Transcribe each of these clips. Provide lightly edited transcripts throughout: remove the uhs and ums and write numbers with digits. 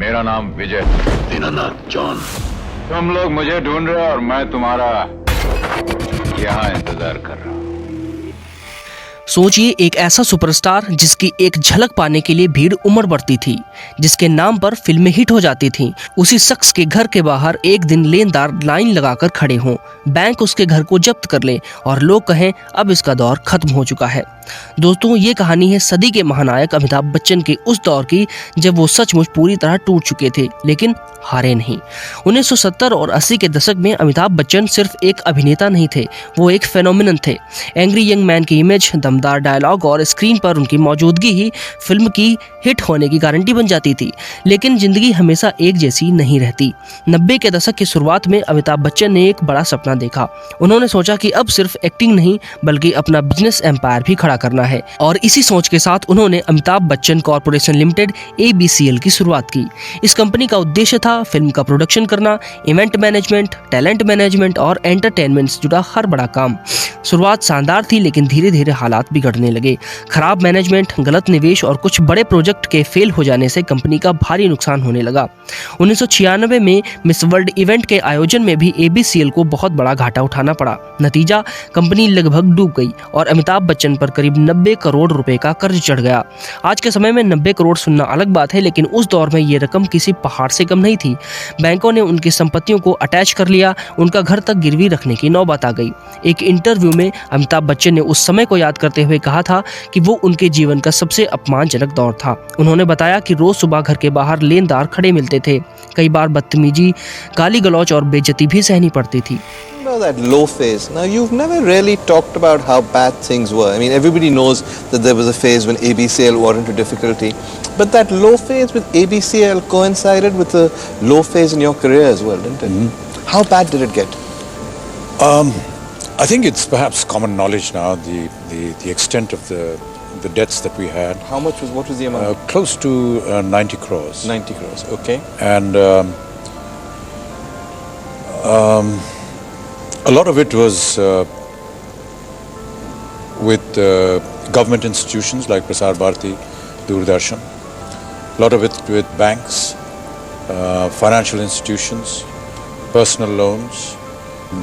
मेरा नाम विजय। दीनानाथ जॉन। तुम लोग मुझे ढूंढ रहे हो और मैं तुम्हारा यहाँ इंतजार कर रहा हूँ। सोचिए, एक ऐसा सुपरस्टार जिसकी एक झलक पाने के लिए भीड़ उमड़ पड़ती थी, जिसके नाम पर फिल्में हिट हो जाती थीं, उसी शख्स के घर के बाहर एक दिन लेनदार लाइन लगाकर खड़े हों, बैंक उसके घर को जब्त कर ले और लोग कहें अब इसका दौर खत्म हो चुका है। दोस्तों, ये कहानी है सदी के महानायक अमिताभ बच्चन के उस दौर की जब वो सचमुच पूरी तरह टूट चुके थे, लेकिन हारे नहीं। 1970 और 80 के दशक में अमिताभ बच्चन सिर्फ एक अभिनेता नहीं थे, वो एक फेनोमिनन थे। एंग्री यंग मैन की इमेज, दमदार डायलॉग और स्क्रीन पर उनकी मौजूदगी ही फिल्म की हिट होने की गारंटी बन जाती थी। लेकिन जिंदगी हमेशा एक जैसी नहीं रहती। 90 के दशक की शुरुआत में अमिताभ बच्चन ने एक बड़ा सपना देखा। उन्होंने सोचा कि अब सिर्फ एक्टिंग नहीं बल्कि अपना बिजनेस एम्पायर भी खड़ा करना है, और इसी सोच के साथ उन्होंने Amitabh Bachchan corporation limited ABCL की शुरुआत की। इस कंपनी का उद्देश्य था फिल्म का प्रोडक्शन करना, इवेंट मैनेजमेंट, टैलेंट मैनेजमेंट और एंटरटेनमेंट से जुड़ा हर बड़ा काम। शुरुआत शानदार थी, लेकिन धीरे धीरे हालात बिगड़ने लगे। खराब मैनेजमेंट, गलत निवेश और कुछ बड़े प्रोजेक्ट के फेल हो जाने से कंपनी का भारी नुकसान होने लगा। 1996 में मिस वर्ल्ड इवेंट के आयोजन में भी ABCL को बहुत बड़ा घाटा उठाना पड़ा। नतीजा, कंपनी लगभग डूब गई और अमिताभ बच्चन पर करीब 90 करोड़ रुपए का कर्ज चढ़ गया। आज के समय में 90 करोड़ सुनना अलग बात है, लेकिन उस दौर में ये रकम किसी पहाड़ से कम नहीं थी। बैंकों ने उनकी संपत्तियों को अटैच कर लिया, उनका घर तक गिरवी रखने की नौबत आ गई। एक इंटरव्यू में अमिताभ बच्चन ने उस समय को याद करते हुए कहा था कि वो उनके जीवन का सबसे अपमानजनक दौर था। उन्होंने बताया कि रोज सुबह घर के बाहर लेनदार खड़े मिलते थे, कई बार बदतमीजी, गाली गलौज और बेइज्जती भी सहनी पड़ती थी। That low phase. Now, you've never really talked about how bad things were. I mean, everybody knows that there was a phase when ABCL got into difficulty, but that low phase with ABCL coincided with a low phase in your career as well, didn't it? Mm-hmm. How bad did it get? I think it's perhaps common knowledge now the extent of the debts that we had. What was the amount? Close to 90 crores. 90 crores. Okay. And a lot of it was with government institutions like Prasar Bharati, Doordarshan. A lot of it with banks, financial institutions, personal loans.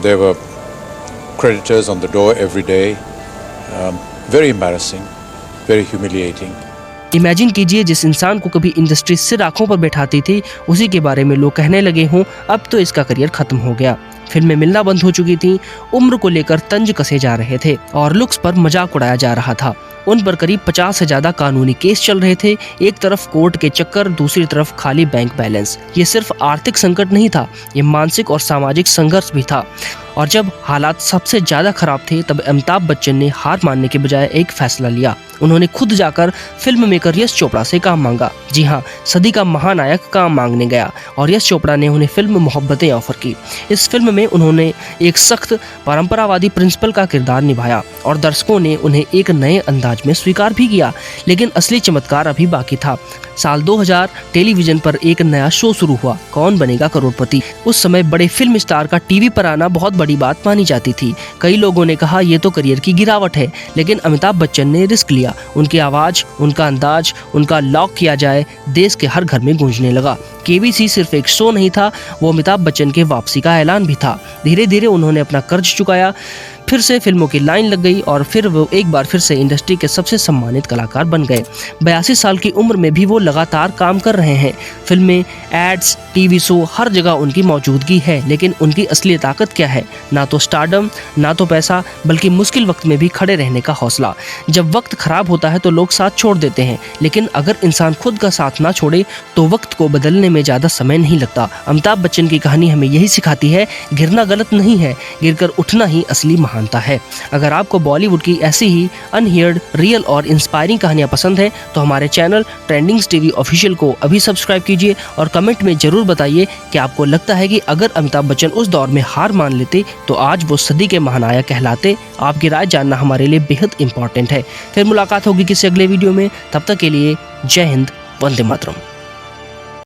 There were creditors on the door every day. Very embarrassing, very humiliating. Imagine कीजिए, जिस इंसान को कभी industry सिर आंखों पर बैठाती थी, उसी के बारे में लोग कहने लगे हों अब तो इसका करियर खत्म हो गया। फिल्में मिलना बंद हो चुकी थीं, उम्र को लेकर तंज कसे जा रहे थे और लुक्स पर मजाक उड़ाया जा रहा था। उन पर करीब 50 से ज्यादा कानूनी केस चल रहे थे। एक तरफ कोर्ट के चक्कर, दूसरी तरफ खाली बैंक बैलेंस। ये सिर्फ आर्थिक संकट नहीं था, ये मानसिक और सामाजिक संघर्ष भी था। और जब हालात सबसे ज्यादा खराब थे, तब अमिताभ बच्चन ने हार मानने के बजाय एक फैसला लिया। उन्होंने खुद जाकर फिल्म मेकर यश चोपड़ा से काम मांगा। जी हाँ, सदी का महानायक काम मांगने गया और यश चोपड़ा ने उन्हें फिल्म मोहब्बतें ऑफर की। इस फिल्म में उन्होंने एक सख्त परंपरावादी प्रिंसिपल का किरदार निभाया और दर्शकों ने उन्हें एक नए अंदाज में स्वीकार भी किया। लेकिन असली चमत्कार अभी बाकी था। साल 2000 टेलीविजन पर एक नया शो शुरू हुआ, कौन बनेगा करोड़पति। उस समय बड़े फिल्म स्टार का टीवी पर आना बहुत बड़ी बात मानी जाती थी। कई लोगों ने कहा ये तो करियर की गिरावट है, लेकिन अमिताभ बच्चन ने रिस्क लिया। उनकी आवाज, उनका अंदाज, उनका लॉक किया जाए देश के हर घर में गूंजने लगा। KBC सिर्फ एक शो नहीं था, वो अमिताभ बच्चन के वापसी का ऐलान भी था। धीरे धीरे उन्होंने अपना कर्ज चुकाया, फिर से फिल्मों की लाइन लग गई और फिर वो एक बार फिर से इंडस्ट्री के सबसे सम्मानित कलाकार बन गए। 82 साल की उम्र में भी वो लगातार काम कर रहे हैं। फिल्में, एड्स, टीवी शो, हर जगह उनकी मौजूदगी है। लेकिन उनकी असली ताकत क्या है? ना तो स्टारडम, ना तो पैसा, बल्कि मुश्किल वक्त में भी खड़े रहने का हौसला। जब वक्त खराब होता है तो लोग साथ छोड़ देते हैं, लेकिन अगर इंसान खुद का साथ ना छोड़े तो वक्त को बदलने में ज्यादा समय नहीं लगता। अमिताभ बच्चन की कहानी हमें यही सिखाती है, गिरना गलत नहीं है, गिरकर उठना ही असली महानता है। अगर आपको बॉलीवुड की ऐसी ही अनहियर्ड, रियल और इंस्पायरिंग कहानियां पसंद हैं तो हमारे चैनल ट्रेंडिंग्स टीवी ऑफिशियल को अभी सब्सक्राइब कीजिए और कमेंट में जरूर बताइए कि आपको लगता है कि अगर अमिताभ बच्चन उस दौर में हार मान लेते तो आज वो सदी के महानायक कहलाते। आपकी राय जानना हमारे लिए बेहद इंपॉर्टेंट है। फिर मुलाकात होगी किसी अगले वीडियो में, तब तक के लिए जय हिंद, वंदे मातरम।